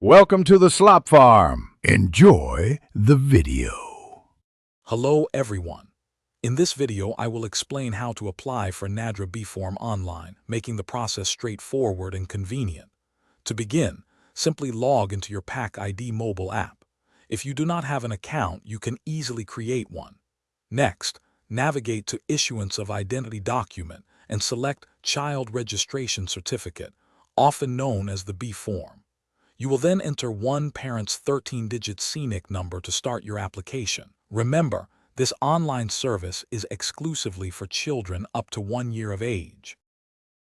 Welcome to the Slop Farm. Enjoy the video. Hello everyone. In this video I will explain how to apply for Nadra B form online, making the process straightforward and convenient. To begin, simply log into your PAC ID mobile app. If you do not have an account, you can easily create one. Next, navigate to Issuance of Identity Document and select Child Registration Certificate, often known as the B form. You will then enter one parent's 13-digit CNIC number to start your application. Remember, this online service is exclusively for children up to 1 year of age.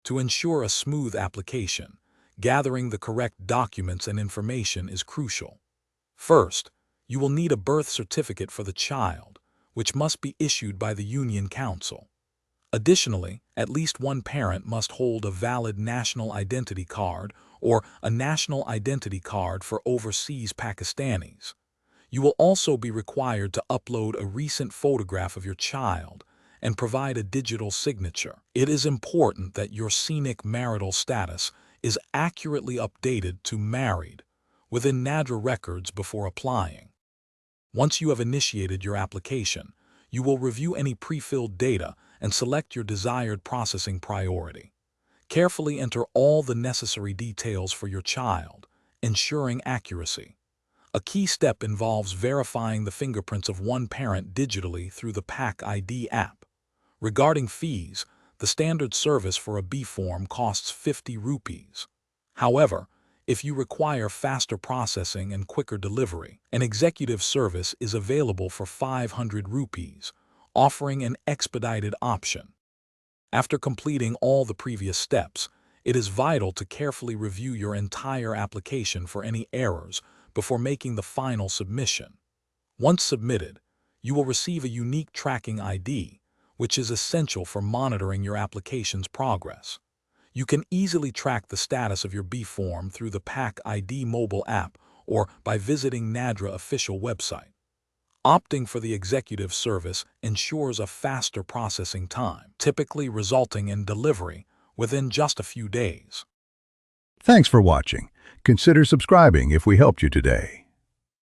To ensure a smooth application, gathering the correct documents and information is crucial. First, you will need a birth certificate for the child, which must be issued by the Union Council. Additionally, at least one parent must hold a valid national identity card or a national identity card for overseas Pakistanis. You will also be required to upload a recent photograph of your child and provide a digital signature. It is important that your CNIC marital status is accurately updated to married within Nadra records before applying. Once you have initiated your application, you will review any pre-filled data and select your desired processing priority. Carefully enter all the necessary details for your child, ensuring accuracy. A key step involves verifying the fingerprints of one parent digitally through the PAC ID app. Regarding fees, the standard service for a B form costs 50 rupees. However, if you require faster processing and quicker delivery, an executive service is available for 500 rupees, offering an expedited option. After completing all the previous steps, it is vital to carefully review your entire application for any errors before making the final submission. Once submitted, you will receive a unique tracking ID, which is essential for monitoring your application's progress. You can easily track the status of your B form through the PAC ID mobile app or by visiting Nadra official website. Opting for the executive service ensures a faster processing time, typically resulting in delivery within just a few days. Thanks for watching. Consider subscribing if we helped you today.